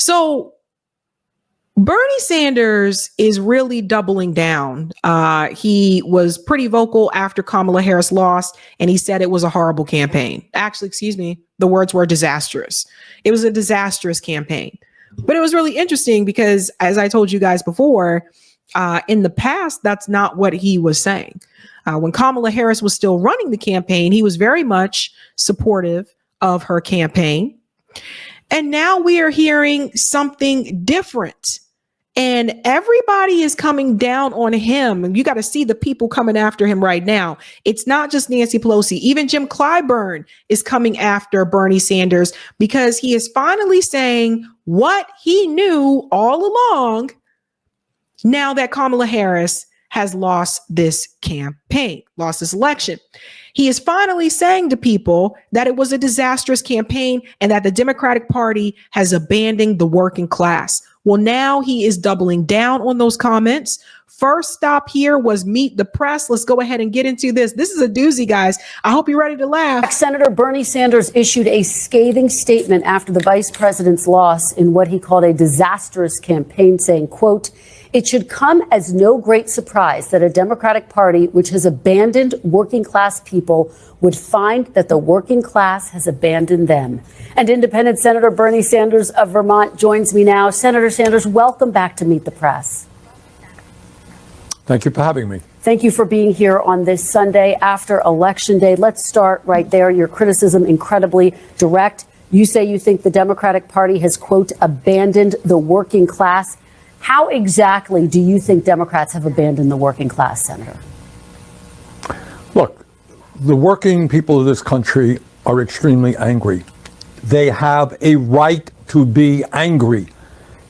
So Bernie Sanders is really doubling down. He was pretty vocal after Kamala Harris lost, and he said it was a horrible campaign. Actually, excuse me, the words were disastrous. It was a disastrous campaign. But it was really interesting because, as I told you guys before, in the past, that's not what he was saying. When Kamala Harris was still running the campaign, he was very much supportive of her campaign. And now we are hearing something different. And everybody is coming down on him. And you got to see the people coming after him right now. It's not just Nancy Pelosi. Even Jim Clyburn is coming after Bernie Sanders because he is finally saying what he knew all along now that Kamala Harris has lost this campaign, lost this election. He is finally saying to people that it was a disastrous campaign and that the Democratic Party has abandoned the working class. Well, now he is doubling down on those comments. First stop here was Meet the Press. Let's go ahead and get into this. This is a doozy, guys. I hope you're ready to laugh. Senator Bernie Sanders issued a scathing statement after the vice president's loss in what he called a disastrous campaign, saying, quote, "It should come as no great surprise that a Democratic Party which has abandoned working class people would find that the working class has abandoned them." And Independent Senator Bernie Sanders of Vermont joins me now. Senator Sanders, welcome back to Meet the Press. Thank you for having me. Thank you for being here on this Sunday after Election Day. Let's start right there. Your criticism incredibly direct. You say you think the Democratic Party has, quote, abandoned the working class. How exactly do you think Democrats have abandoned the working class, Senator? Look, the working people of this country are extremely angry. They have a right to be angry.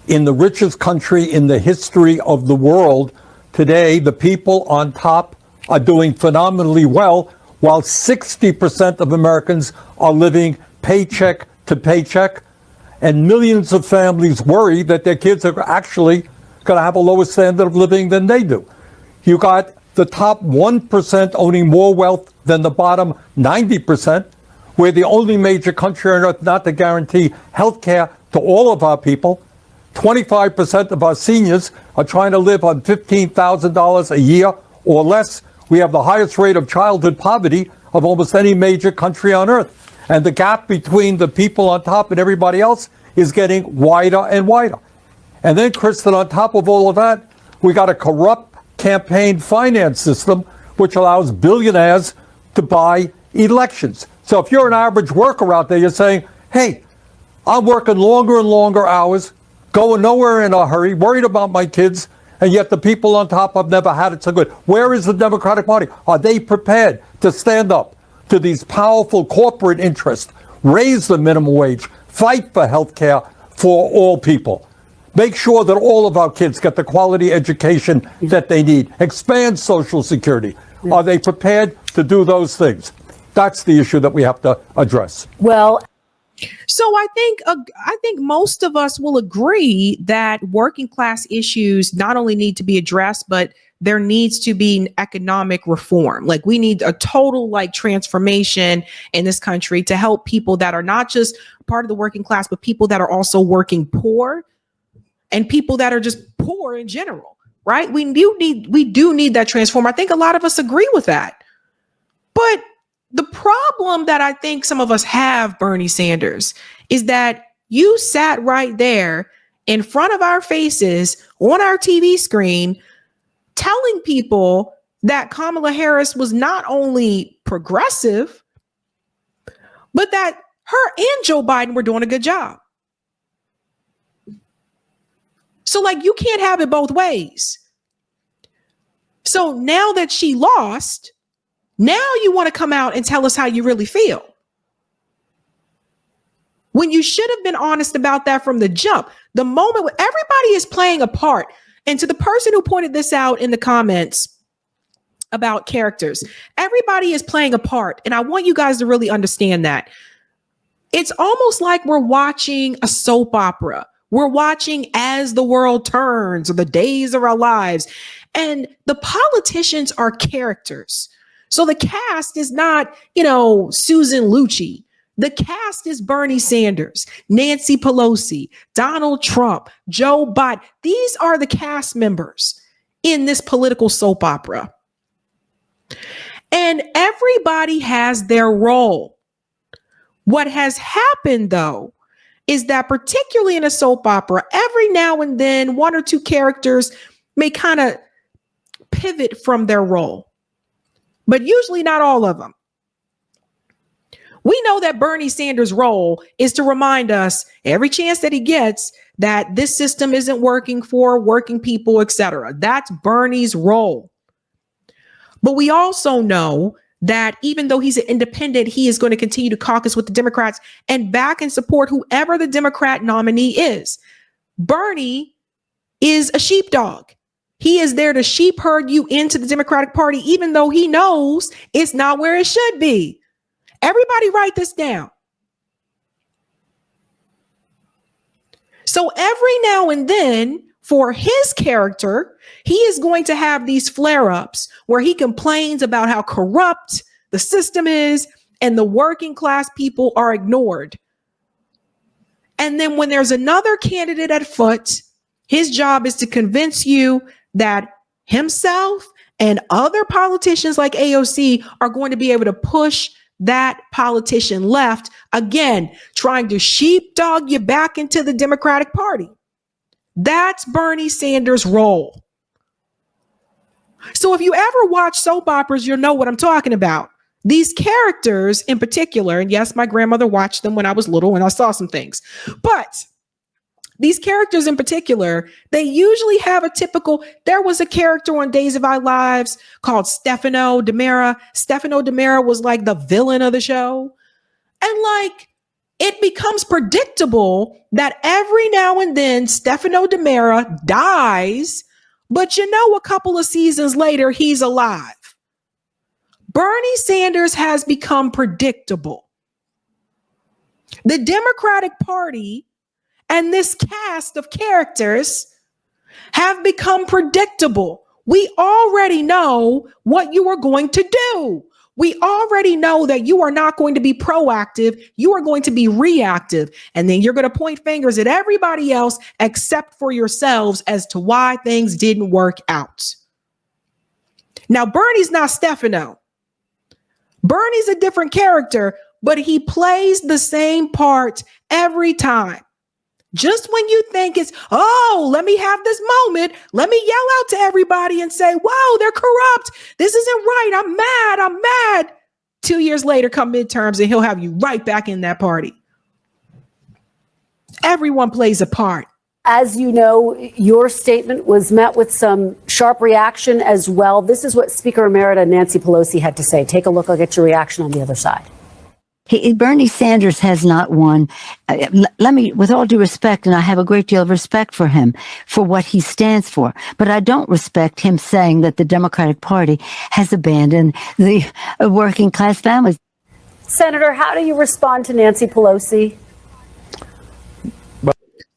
In the richest country in the history of the world, today, the people on top are doing phenomenally well, while 60% of Americans are living paycheck to paycheck. And millions of families worry that their kids are actually going to have a lower standard of living than they do. You got the top 1% owning more wealth than the bottom 90%. We're the only major country on earth not to guarantee health care to all of our people. 25% of our seniors are trying to live on $15,000 a year or less. We have the highest rate of childhood poverty of almost any major country on earth. And the gap between the people on top and everybody else is getting wider and wider. And then, Kristen, on top of all of that, we got a corrupt campaign finance system which allows billionaires to buy elections. So if you're an average worker out there, you're saying, hey, I'm working longer and longer hours, going nowhere in a hurry, worried about my kids, and yet the people on top have never had it so good. Where is the Democratic Party? Are they prepared to stand up to these powerful corporate interests, raise the minimum wage, fight for health care for all people, make sure that all of our kids get the quality education that they need, expand Social Security? Are they prepared to do those things? That's the issue that we have to address. Well, so I think most of us will agree that working class issues not only need to be addressed, but there needs to be an economic reform. Like we need a total transformation in this country to help people that are not just part of the working class, but people that are also working poor and people that are just poor in general, right? We do need that transform. I think a lot of us agree with that. But the problem that I think some of us have, Bernie Sanders, is that you sat right there in front of our faces on our TV screen telling people that Kamala Harris was not only progressive, but that her and Joe Biden were doing a good job. So you can't have it both ways. So now that she lost, now you want to come out and tell us how you really feel. When you should have been honest about that from the jump. The moment when everybody is playing a part. And to the person who pointed this out in the comments about characters, everybody is playing a part. And I want you guys to really understand that. It's almost like we're watching a soap opera. We're watching As the World Turns or The Days of Our Lives. And the politicians are characters. So the cast is not, Susan Lucci. The cast is Bernie Sanders, Nancy Pelosi, Donald Trump, Joe Biden. These are the cast members in this political soap opera. And everybody has their role. What has happened, though, is that particularly in a soap opera, every now and then one or two characters may kind of pivot from their role, but usually not all of them. We know that Bernie Sanders' role is to remind us every chance that he gets that this system isn't working for working people, etc. That's Bernie's role. But we also know that even though he's an independent, he is going to continue to caucus with the Democrats and back and support whoever the Democrat nominee is. Bernie is a sheepdog. He is there to sheep herd you into the Democratic Party, even though he knows it's not where it should be. Everybody write this down. So every now and then, for his character, he is going to have these flare-ups where he complains about how corrupt the system is and the working class people are ignored. And then when there's another candidate at foot, his job is to convince you that himself and other politicians like AOC are going to be able to push that politician left, again, trying to sheepdog you back into the Democratic Party. That's Bernie Sanders' role. So if you ever watch soap operas, you'll know what I'm talking about. These characters in particular, and yes, my grandmother watched them when I was little and I saw some things, but these characters in particular, they usually have a typical, there was a character on Days of Our Lives called Stefano DiMera. Stefano DiMera was like the villain of the show. And like, it becomes predictable that every now and then Stefano DiMera dies, but you know, a couple of seasons later, he's alive. Bernie Sanders has become predictable. The Democratic Party and this cast of characters have become predictable. We already know what you are going to do. We already know that you are not going to be proactive. You are going to be reactive. And then you're going to point fingers at everybody else except for yourselves as to why things didn't work out. Now, Bernie's not Stefano. Bernie's a different character, but he plays the same part every time. Just when you think it's, oh, let me have this moment. Let me yell out to everybody and say, wow, they're corrupt. This isn't right. I'm mad. 2 years later, come midterms, and he'll have you right back in that party. Everyone plays a part. As you know, your statement was met with some sharp reaction as well. This is what Speaker Emerita Nancy Pelosi had to say. Take a look. I'll get your reaction on the other side. Bernie Sanders has not won. Let me, with all due respect, and I have a great deal of respect for him, for what he stands for, but I don't respect him saying that the Democratic Party has abandoned the working class families. Senator, how do you respond to Nancy Pelosi?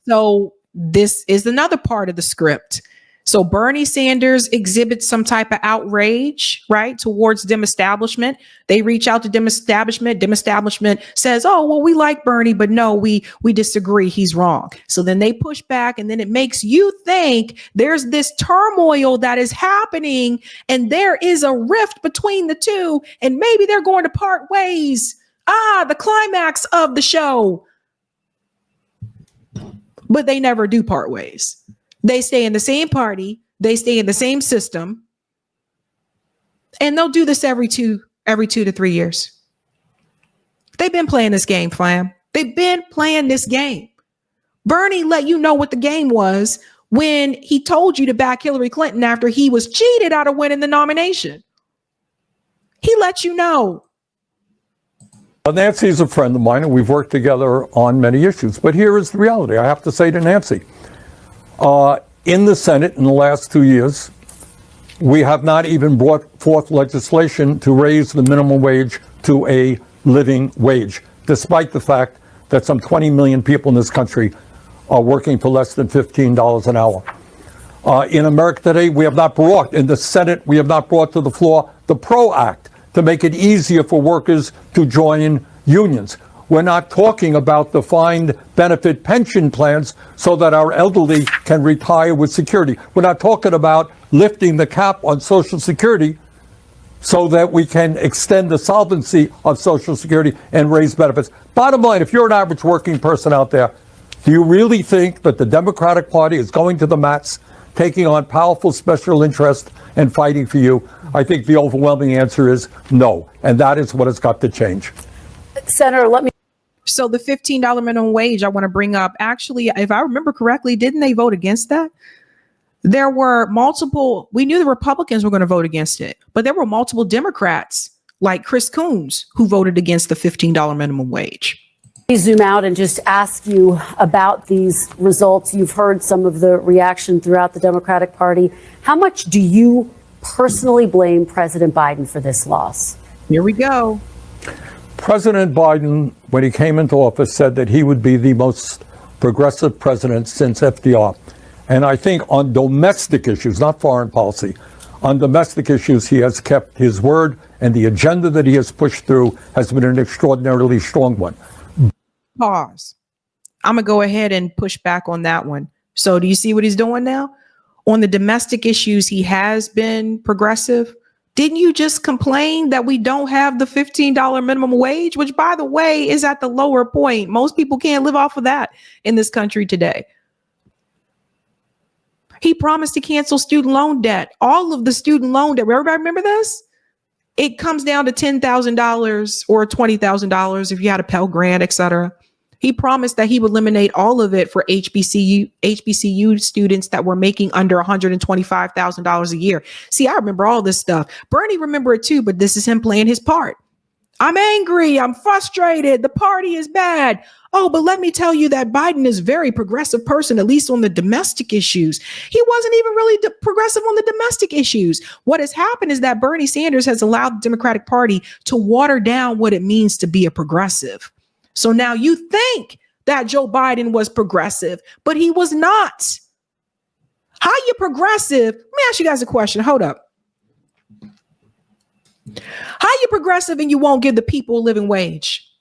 So this is another part of the script. So Bernie Sanders exhibits some type of outrage, right, towards Dem establishment. They reach out to Dem establishment. Dem establishment says, oh, well, we like Bernie, but no, we disagree. He's wrong. So then they push back, and then it makes you think there's this turmoil that is happening and there is a rift between the two, and maybe they're going to part ways. The climax of the show. But they never do part ways. They stay in the same party. They stay in the same system. And they'll do this every 2 to 3 years. They've been playing this game, fam. They've been playing this game. Bernie let you know what the game was when he told you to back Hillary Clinton after he was cheated out of winning the nomination. He let you know. Nancy is a friend of mine, and we've worked together on many issues. But here is the reality. I have to say to Nancy, in the Senate in the last 2 years, we have not even brought forth legislation to raise the minimum wage to a living wage, despite the fact that some 20 million people in this country are working for less than $15 an hour. In America today, we have not brought, in the Senate, we have not brought to the floor the PRO Act to make it easier for workers to join unions. We're not talking about defined benefit pension plans so that our elderly can retire with security. We're not talking about lifting the cap on Social Security so that we can extend the solvency of Social Security and raise benefits. Bottom line, if you're an average working person out there, do you really think that the Democratic Party is going to the mats, taking on powerful special interests and fighting for you? I think the overwhelming answer is no. And that is what has got to change. Senator, let me. So the $15 minimum wage I want to bring up, actually, if I remember correctly, didn't they vote against that? There were multiple, we knew the Republicans were going to vote against it, but there were multiple Democrats like Chris Coons who voted against the $15 minimum wage. Zoom out and just ask you about these results. You've heard some of the reaction throughout the Democratic Party. How much do you personally blame President Biden for this loss? Here we go. President Biden, when he came into office, said that he would be the most progressive president since FDR. And I think on domestic issues, not foreign policy, on domestic issues, he has kept his word, and the agenda that he has pushed through has been an extraordinarily strong one. Pause. I'm going to go ahead and push back on that one. So do you see what he's doing now? On the domestic issues, he has been progressive. Didn't you just complain that we don't have the $15 minimum wage, which, by the way, is at the lower point? Most people can't live off of that in this country today. He promised to cancel student loan debt, all of the student loan debt. Everybody remember this? It comes down to $10,000 or $20,000 if you had a Pell Grant, et cetera. He promised that he would eliminate all of it for HBCU students that were making under $125,000 a year. See, I remember all this stuff. Bernie remember it too, but this is him playing his part. I'm angry. I'm frustrated. The party is bad. Oh, but let me tell you that Biden is a very progressive person, at least on the domestic issues. He wasn't even really progressive on the domestic issues. What has happened is that Bernie Sanders has allowed the Democratic Party to water down what it means to be a progressive. So now you think that Joe Biden was progressive, but he was not. How you progressive? Let me ask you guys a question. Hold up. How you progressive and you won't give the people a living wage?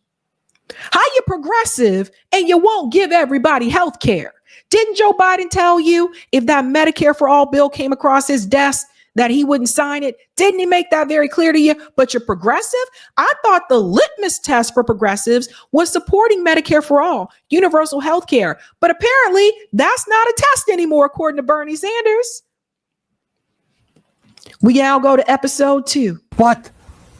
How you progressive and you won't give everybody health care? Didn't Joe Biden tell you if that Medicare for All bill came across his desk that he wouldn't sign it? Didn't he make that very clear to you? But you're progressive? I thought the litmus test for progressives was supporting Medicare for All, universal health care. But apparently that's not a test anymore, according to Bernie Sanders. We now go to episode 2. But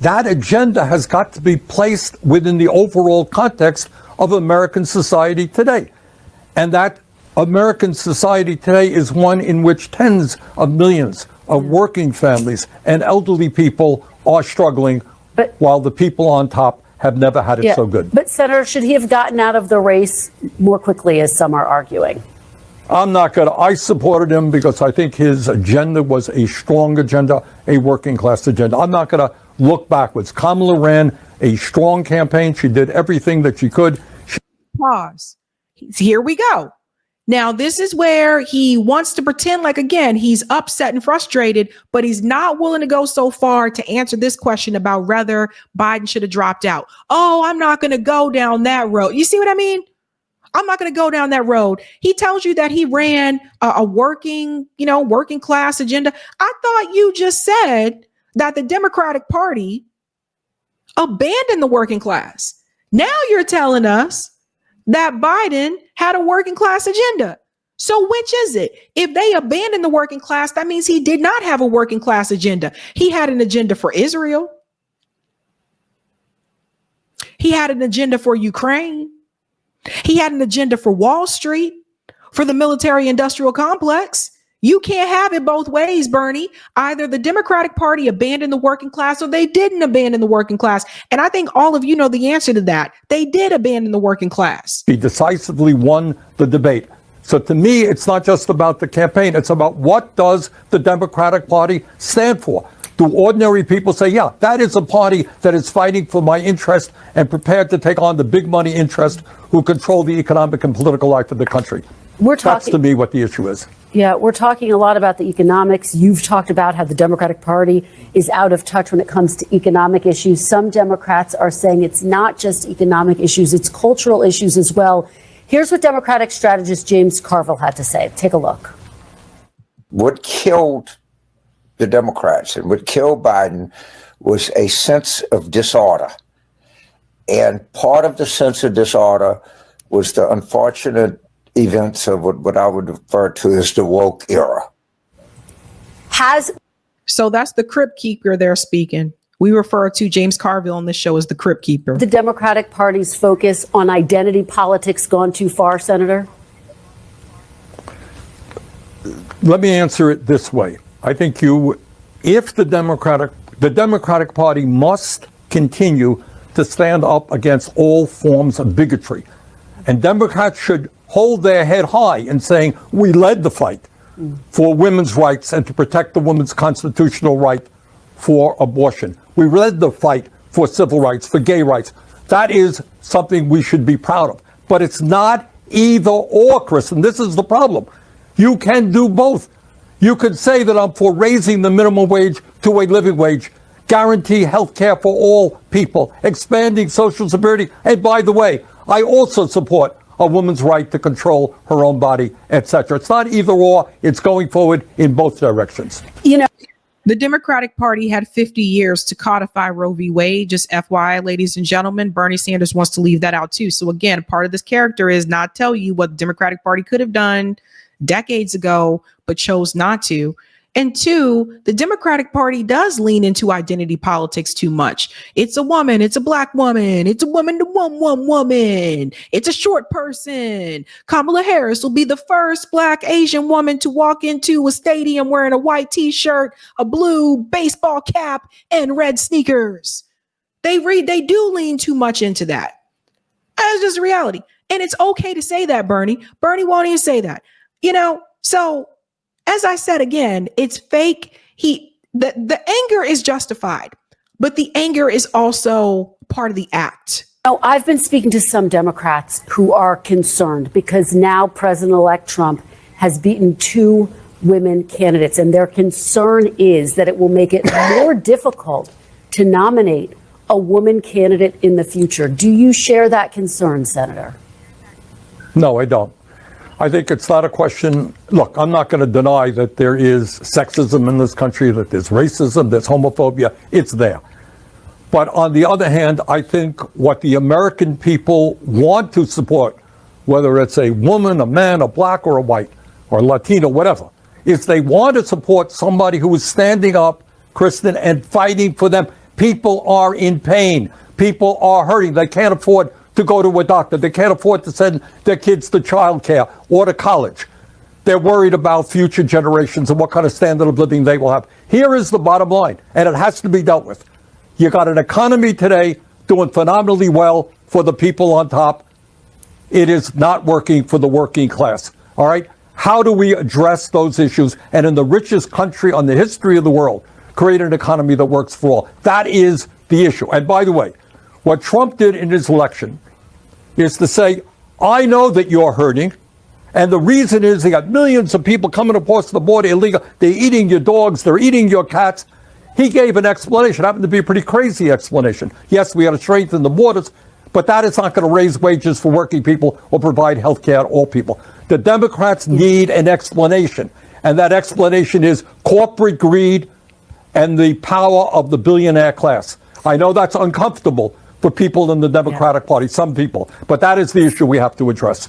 that agenda has got to be placed within the overall context of American society today. And that American society today is one in which tens of millions of working families and elderly people are struggling, while the people on top have never had it so good. But Senator, should he have gotten out of the race more quickly, as some are arguing? I'm not going to. I supported him because I think his agenda was a strong agenda, a working class agenda. I'm not going to look backwards. Kamala ran a strong campaign. She did everything that she could. Pause. Here we go. Now, this is where he wants to pretend like, again, he's upset and frustrated, but he's not willing to go so far to answer this question about whether Biden should have dropped out. Oh, I'm not going to go down that road. You see what I mean? I'm not going to go down that road. He tells you that he ran a working class agenda. I thought you just said that the Democratic Party abandoned the working class. Now you're telling us that Biden had a working class agenda. So which is it? If they abandoned the working class, that means he did not have a working class agenda. He had an agenda for Israel. He had an agenda for Ukraine. He had an agenda for Wall Street, for the military industrial complex. You can't have it both ways, Bernie. Either the Democratic Party abandoned the working class or they didn't abandon the working class. And I think all of you know the answer to that. They did abandon the working class. He decisively won the debate. So to me, it's not just about the campaign. It's about what does the Democratic Party stand for? Do ordinary people say, yeah, that is a party that is fighting for my interest and prepared to take on the big money interest who control the economic and political life of the country? That's to me what the issue is. Yeah, we're talking a lot about the economics. You've talked about how the Democratic Party is out of touch when it comes to economic issues. Some Democrats are saying it's not just economic issues, it's cultural issues as well. Here's what Democratic strategist James Carville had to say. Take a look. What killed the Democrats and what killed Biden was a sense of disorder. And part of the sense of disorder was the unfortunate events of what I would refer to as the woke era. So that's the crypt keeper they're speaking. We refer to James Carville on this show as the crypt keeper. The Democratic Party's focus on identity politics gone too far, Senator? Let me answer it this way. I think if the Democratic Party must continue to stand up against all forms of bigotry. And Democrats should hold their head high in saying, we led the fight for women's rights and to protect the woman's constitutional right for abortion. We led the fight for civil rights, for gay rights. That is something we should be proud of. But it's not either or, Chris, and this is the problem. You can do both. You could say that I'm for raising the minimum wage to a living wage, guarantee health care for all people, expanding Social Security. And by the way, I also support a woman's right to control her own body, etc. It's not either or. It's going forward in both directions. You know, the Democratic Party had 50 years to codify Roe v. Wade. Just FYI, ladies and gentlemen, Bernie Sanders wants to leave that out too. So again, part of this character is not tell you what the Democratic Party could have done decades ago, but chose not to. And two, the Democratic Party does lean into identity politics too much. It's a woman. It's a black woman. It's a woman to woman. It's a short person. Kamala Harris will be the first black Asian woman to walk into a stadium wearing a white T-shirt, a blue baseball cap, and red sneakers. They do lean too much into that. That's just reality. And it's okay to say that, Bernie. Bernie won't even say that. So as I said again, it's fake. The anger is justified, but the anger is also part of the act. Oh, I've been speaking to some Democrats who are concerned because now President-elect Trump has beaten 2 women candidates, and their concern is that it will make it more difficult to nominate a woman candidate in the future. Do you share that concern, Senator? No, I don't. I think it's not a question. Look, I'm not going to deny that there is sexism in this country, that there's racism, there's homophobia. It's there. But on the other hand, I think what the American people want to support, whether it's a woman, a man, a black or a white or Latino, whatever, is they want to support somebody who is standing up, Kristen, and fighting for them. People are in pain. People are hurting. They can't afford to go to a doctor. They can't afford to send their kids to childcare or to college. They're worried about future generations and what kind of standard of living they will have. Here is the bottom line, and it has to be dealt with. You got an economy today doing phenomenally well for the people on top. It is not working for the working class. All right? How do we address those issues? And in the richest country on the history of the world, create an economy that works for all. That is the issue. And by the way, what Trump did in his election is to say, I know that you're hurting. And the reason is they got millions of people coming across the border illegal. They're eating your dogs. They're eating your cats. He gave an explanation. It happened to be a pretty crazy explanation. Yes, we got to strengthen the borders, but that is not going to raise wages for working people or provide health care to all people. The Democrats need an explanation. And that explanation is corporate greed and the power of the billionaire class. I know that's uncomfortable for people in the Democratic Party, some people. But that is the issue we have to address.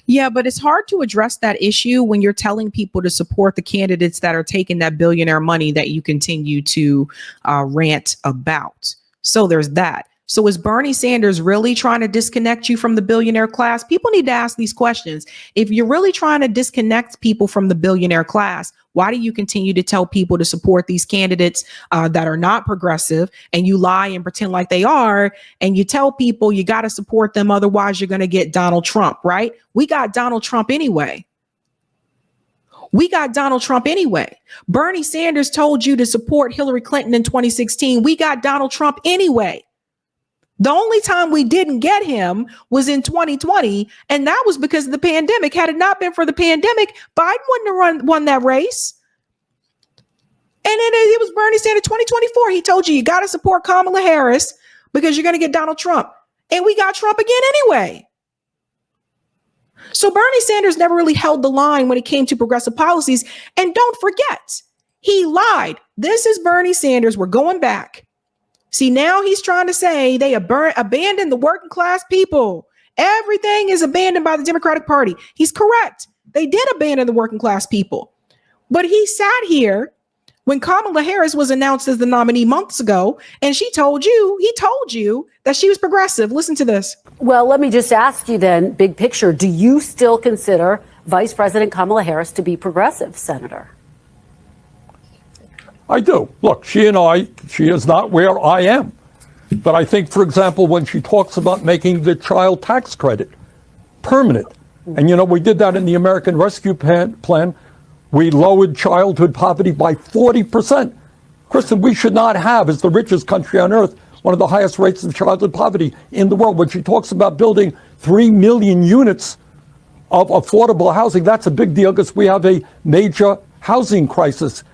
Yeah, but it's hard to address that issue when you're telling people to support the candidates that are taking that billionaire money that you continue to rant about. So there's that. So is Bernie Sanders really trying to disconnect you from the billionaire class? People need to ask these questions. If you're really trying to disconnect people from the billionaire class, why do you continue to tell people to support these candidates that are not progressive, and you lie and pretend like they are, and you tell people you got to support them, otherwise you're going to get Donald Trump, right? We got Donald Trump anyway. Bernie Sanders told you to support Hillary Clinton in 2016. We got Donald Trump anyway. The only time we didn't get him was in 2020, and that was because of the pandemic. Had it not been for the pandemic, Biden wouldn't have won that race. And then it was Bernie Sanders 2024. He told you got to support Kamala Harris because you're going to get Donald Trump. And we got Trump again anyway. So Bernie Sanders never really held the line when it came to progressive policies. And don't forget, he lied. This is Bernie Sanders. We're going back. See, now he's trying to say they abandoned the working class people. Everything is abandoned by the Democratic Party. He's correct. They did abandon the working class people. But he sat here when Kamala Harris was announced as the nominee months ago, and he told you that she was progressive. Listen to this. Well, let me just ask you then, big picture, do you still consider Vice President Kamala Harris to be progressive, Senator? I do. Look, she is not where I am. But I think, for example, when she talks about making the child tax credit permanent, and, we did that in the American Rescue Plan, we lowered childhood poverty by 40%. Kristen, we should not have, as the richest country on earth, one of the highest rates of childhood poverty in the world. When she talks about building 3 million units of affordable housing, that's a big deal because we have a major housing crisis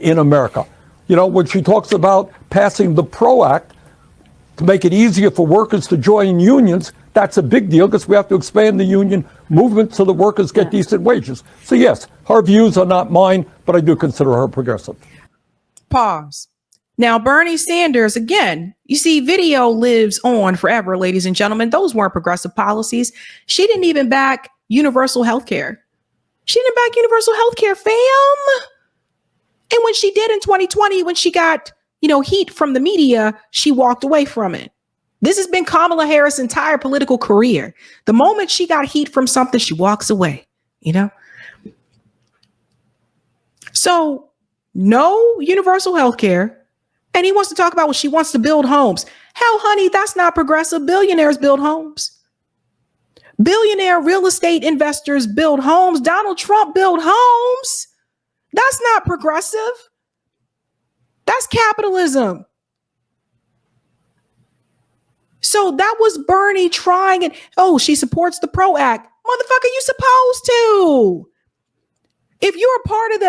in America. When she talks about passing the PRO Act to make it easier for workers to join unions, that's a big deal because we have to expand the union movement so the workers get decent wages. So yes, her views are not mine, but I do consider her progressive. Pause. Now, Bernie Sanders, again, you see, video lives on forever, ladies and gentlemen. Those weren't progressive policies. She didn't even back universal health care. She didn't back universal health care, fam. And when she did in 2020, when she got, heat from the media, she walked away from it. This has been Kamala Harris' entire political career. The moment she got heat from something, she walks away, So no universal health care. And he wants to talk about what she wants to build homes. Hell, honey, that's not progressive. Billionaires build homes. Billionaire real estate investors build homes. Donald Trump built homes. That's not progressive. That's capitalism. So that was Bernie trying it. Oh, she supports the PRO Act. Motherfucker, you supposed to. If you're a part of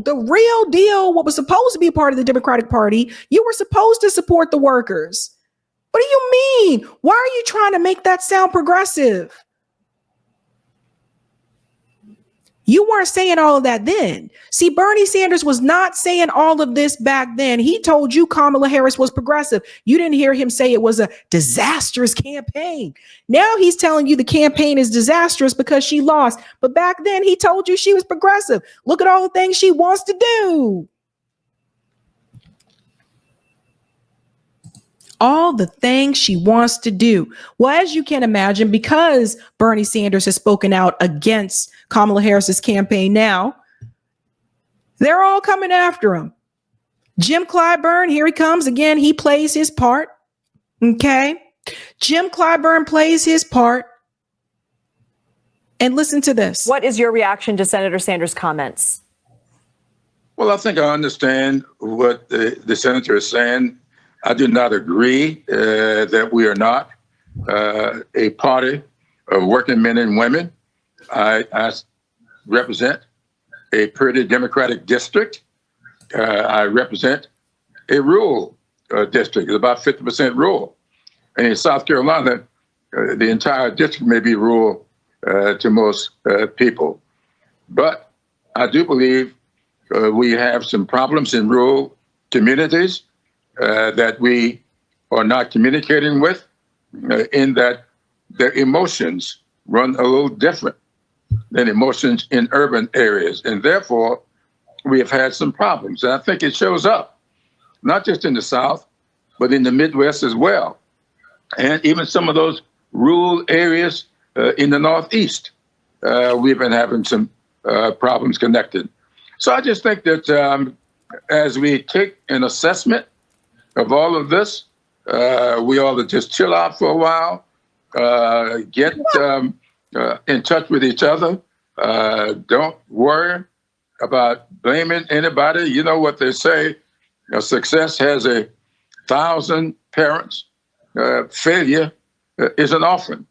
the real deal, what was supposed to be a part of the Democratic Party, you were supposed to support the workers. What do you mean? Why are you trying to make that sound progressive? You weren't saying all of that then. See, Bernie Sanders was not saying all of this back then. He told you Kamala Harris was progressive. You didn't hear him say it was a disastrous campaign. Now he's telling you the campaign is disastrous because she lost. But back then he told you she was progressive. Look at all the things she wants to do. All the things she wants to do. Well, as you can imagine, because Bernie Sanders has spoken out against Kamala Harris's campaign now, they're all coming after him. Jim Clyburn, here he comes again. He plays his part. Okay. Jim Clyburn plays his part. And listen to this. What is your reaction to Senator Sanders' comments? Well, I think I understand what the senator is saying. I do not agree that we are not a party of working men and women. I represent a pretty Democratic district. I represent a rural district. It's about 50% rural. And in South Carolina, the entire district may be rural to most people. But I do believe we have some problems in rural communities that we are not communicating with, in that their emotions run a little different than emotions in urban areas. And therefore, we have had some problems. And I think it shows up, not just in the South, but in the Midwest as well. And even some of those rural areas in the Northeast, we've been having some problems connected. So I just think that as we take an assessment of all of this, we ought to just chill out for a while, get in touch with each other. Don't worry about blaming anybody. You know what they say, success has 1,000 parents failure is an offering.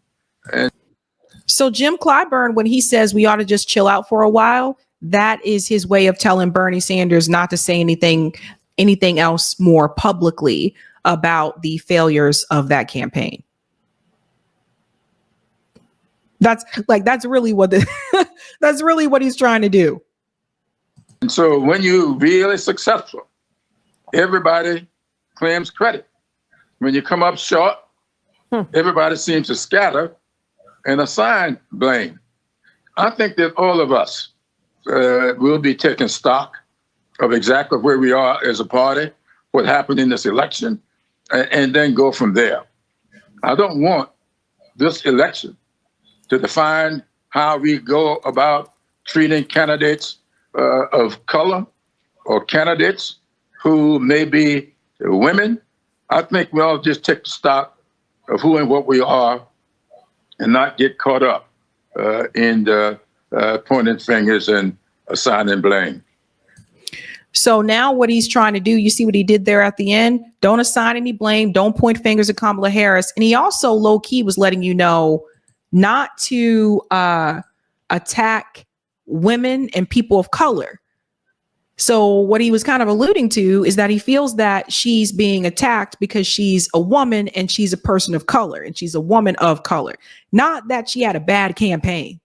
So Jim Clyburn, when he says we ought to just chill out for a while, that is his way of telling Bernie Sanders not to say anything else more publicly about the failures of that campaign. That's really what that's really what he's trying to do. And so when you're really successful, everybody claims credit. When you come up short, everybody seems to scatter and assign blame. I think that all of us will be taking stock of exactly where we are as a party, what happened in this election, and then go from there. I don't want this election to define how we go about treating candidates of color or candidates who may be women. I think we all just take stock of who and what we are and not get caught up in pointing fingers and assigning blame. So now what he's trying to do, you see what he did there at the end? Don't assign any blame. Don't point fingers at Kamala Harris. And he also low key was letting you know not to attack women and people of color. So what he was kind of alluding to is that he feels that she's being attacked because she's a woman and she's a person of color and she's a woman of color, not that she had a bad campaign.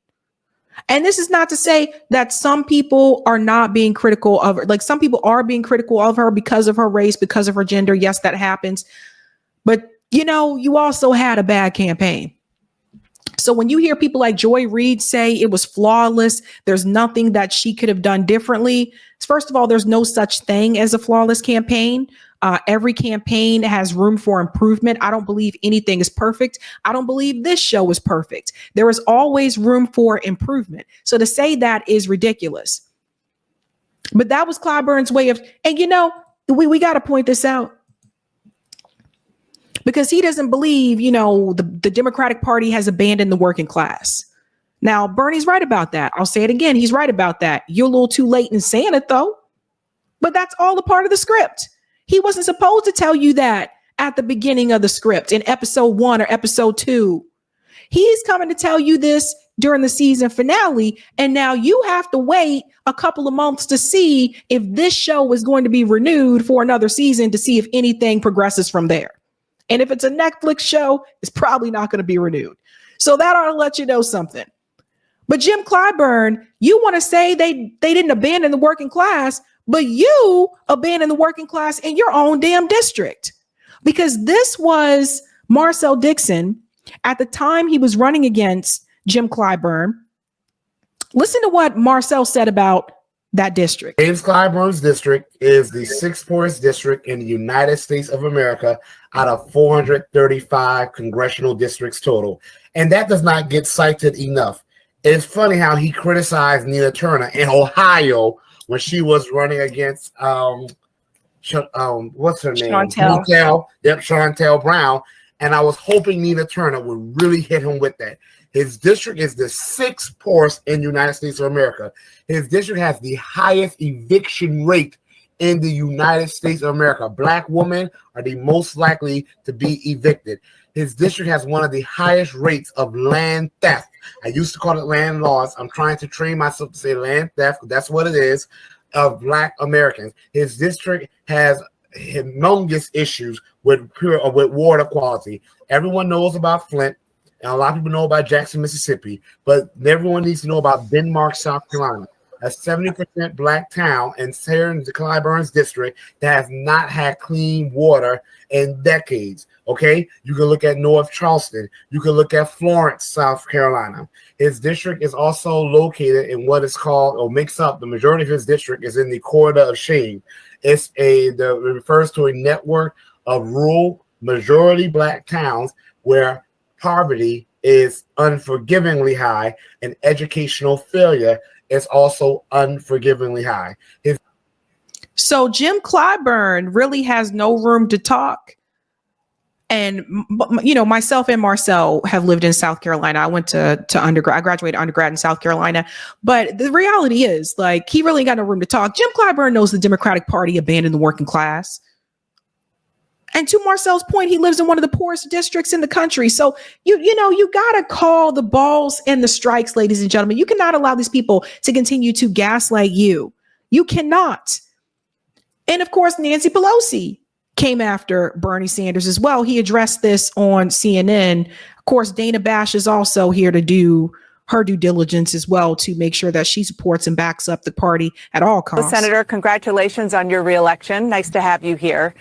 And this is not to say that some people are not being critical of her. Like, some people are being critical of her because of her race, because of her gender. Yes, that happens. But, you know, you also had a bad campaign. So when you hear people like Joy Reid say it was flawless, there's nothing that she could have done differently. First of all, there's no such thing as a flawless campaign. Every campaign has room for improvement. I don't believe anything is perfect. I don't believe this show is perfect. There is always room for improvement. So to say that is ridiculous. But that was Clyburn's way of, and you know, we got to point this out. Because he doesn't believe, you know, the Democratic Party has abandoned the working class. Now, Bernie's right about that. I'll say it again. He's right about that. You're a little too late in saying it, though. But that's all a part of the script. He wasn't supposed to tell you that at the beginning of the script in episode 1 or episode 2. He's coming to tell you this during the season finale. And now you have to wait a couple of months to see if this show is going to be renewed for another season to see if anything progresses from there. And if it's a Netflix show, it's probably not going to be renewed. So that ought to let you know something. But Jim Clyburn, you want to say they didn't abandon the working class, but you abandoned the working class in your own damn district. Because this was Marcel Dixon at the time he was running against Jim Clyburn. Listen to what Marcel said about that district. James Clyburn's district is the 6th poorest district in the United States of America out of 435 congressional districts total. And that does not get cited enough. It's funny how he criticized Nina Turner in Ohio when she was running against what's her name? Chantel Brown. And I was hoping Nina Turner would really hit him with that. His district is the 6th poorest in the United States of America. His district has the highest eviction rate in the United States of America. Black women are the most likely to be evicted. His district has one of the highest rates of land theft. I used to call it land loss. I'm trying to train myself to say land theft. That's what it is, of Black Americans. His district has humongous issues with water quality. Everyone knows about Flint. And a lot of people know about Jackson, Mississippi, but everyone needs to know about Denmark, South Carolina, a 70% Black town in Sarah Clyburn's district that has not had clean water in decades. Okay, you can look at North Charleston. You can look at Florence, South Carolina. His district is also located in what is called, or makes up, the majority of his district is in the corridor of shame. It refers to a network of rural, majority Black towns where poverty is unforgivingly high and educational failure is also unforgivingly high. So Jim Clyburn really has no room to talk. And, you know, myself and Marcel have lived in South Carolina. I went to undergrad. I graduated undergrad in South Carolina. But the reality is, like, he really got no room to talk. Jim Clyburn knows the Democratic Party abandoned the working class. And to Marcel's point, he lives in one of the poorest districts in the country. So you got to call the balls and the strikes, ladies and gentlemen. You cannot allow these people to continue to gaslight you. You cannot. And of course, Nancy Pelosi came after Bernie Sanders as well. He addressed this on CNN. Of course, Dana Bash is also here to do her due diligence as well to make sure that she supports and backs up the party at all costs. Senator, congratulations on your reelection. Nice to have you here.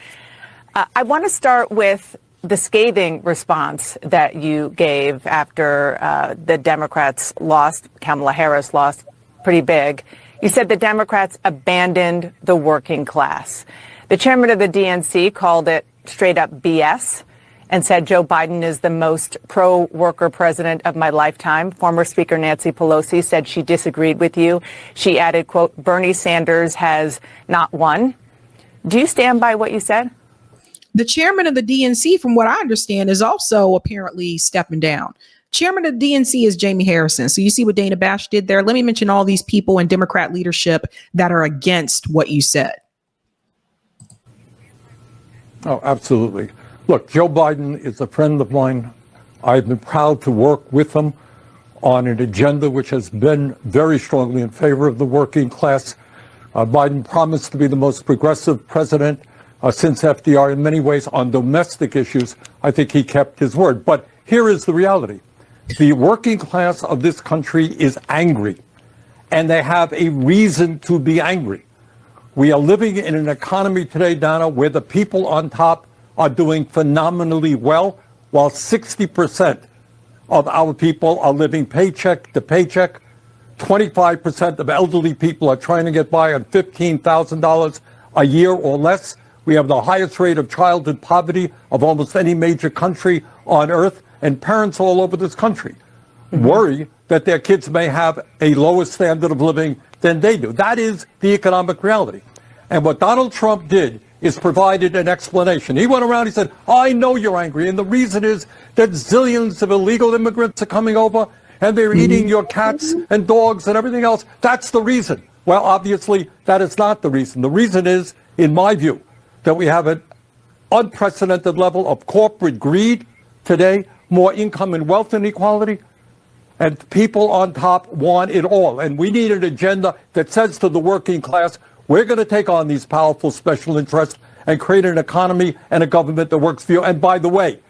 I want to start with the scathing response that you gave after the Democrats lost, Kamala Harris lost pretty big. You said the Democrats abandoned the working class. The chairman of the DNC called it straight up BS and said Joe Biden is the most pro-worker president of my lifetime. Former Speaker Nancy Pelosi said she disagreed with you. She added, quote, Bernie Sanders has not won. Do you stand by what you said? The chairman of the DNC, from what I understand, is also apparently stepping down. Chairman of the DNC is Jamie Harrison. So you see what Dana Bash did there? Let me mention all these people in Democrat leadership that are against what you said. Oh, absolutely. Look, Joe Biden is a friend of mine. I've been proud to work with him on an agenda which has been very strongly in favor of the working class. Biden promised to be the most progressive president since FDR in many ways on domestic issues. I think he kept his word. But here is the reality. The working class of this country is angry, and they have a reason to be angry. We are living in an economy today, Donna, where the people on top are doing phenomenally well, while 60% of our people are living paycheck to paycheck. 25% of elderly people are trying to get by on $15,000 a year or less. We have the highest rate of childhood poverty of almost any major country on earth, and parents all over this country worry that their kids may have a lower standard of living than they do. That is the economic reality. And what Donald Trump did is provided an explanation. He went around, he said, I know you're angry, and the reason is that zillions of illegal immigrants are coming over, and they're eating your cats and dogs and everything else. That's the reason. Well, obviously, that is not the reason. The reason is, in my view, that we have an unprecedented level of corporate greed today, more income and wealth inequality, and people on top want it all. And we need an agenda that says to the working class, we're going to take on these powerful special interests and create an economy and a government that works for you. And by the way,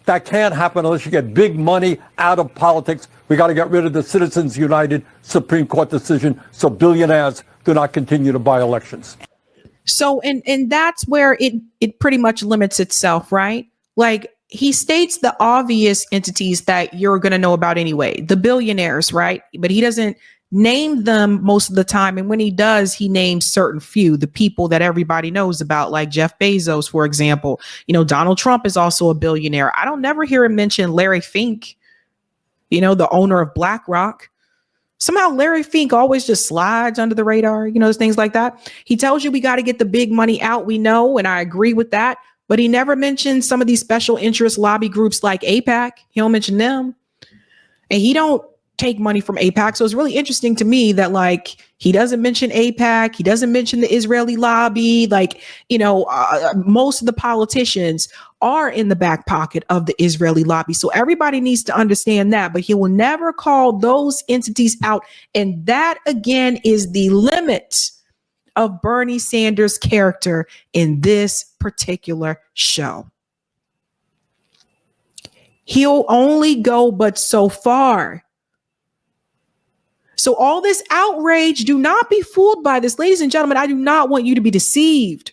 that can't happen unless you get big money out of politics. We got to get rid of the Citizens United Supreme Court decision so billionaires do not continue to buy elections. So, and that's where it pretty much limits itself, right? Like, he states the obvious entities that you're going to know about anyway, the billionaires, right? But he doesn't name them most of the time. And when he does, he names certain few, the people that everybody knows about, like Jeff Bezos, for example. You know, Donald Trump is also a billionaire. I don't never hear him mention Larry Fink, you know, the owner of BlackRock. Somehow Larry Fink always just slides under the radar, you know, things like that. He tells you we got to get the big money out. We know, and I agree with that. But he never mentions some of these special interest lobby groups like AIPAC. He don't mention them. And he don't take money from AIPAC. So it's really interesting to me that, like, he doesn't mention AIPAC. He doesn't mention the Israeli lobby. Like, you know, most of the politicians are in the back pocket of the Israeli lobby. So everybody needs to understand that. But he will never call those entities out. And that, again, is the limit of Bernie Sanders' character in this particular show. He'll only go but so far. So all this outrage, do not be fooled by this. Ladies and gentlemen, I do not want you to be deceived.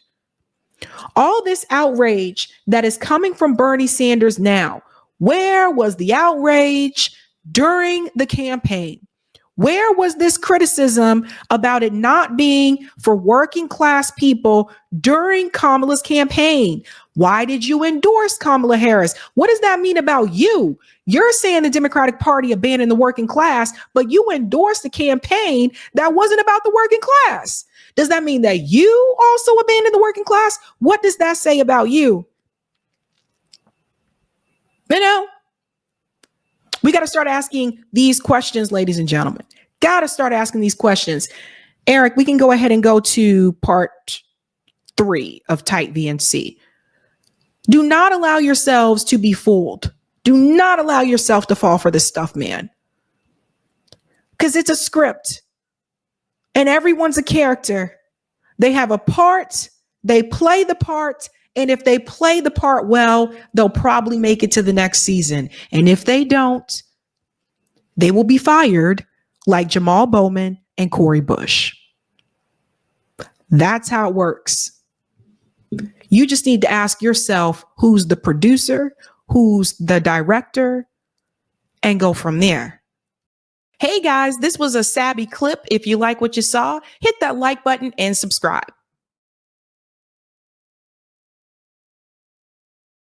All this outrage that is coming from Bernie Sanders now, where was the outrage during the campaign? Where was this criticism about it not being for working class people during Kamala's campaign? Why did you endorse Kamala Harris? What does that mean about you? You're saying the Democratic Party abandoned the working class, but you endorsed a campaign that wasn't about the working class. Does that mean that you also abandoned the working class? What does that say about you? You know, we got to start asking these questions, ladies and gentlemen. Got to start asking these questions. Eric, we can go ahead and go to part 3 of Tight VNC. Do not allow yourselves to be fooled. Do not allow yourself to fall for this stuff, man. Because it's a script and everyone's a character. They have a part, they play the part, and if they play the part well, they'll probably make it to the next season. And if they don't, they will be fired like Jamal Bowman and Cori Bush. That's how it works. You just need to ask yourself who's the producer, who's the director, and go from there. Hey guys, this was a Sabby clip. If you like what you saw, hit that like button and subscribe.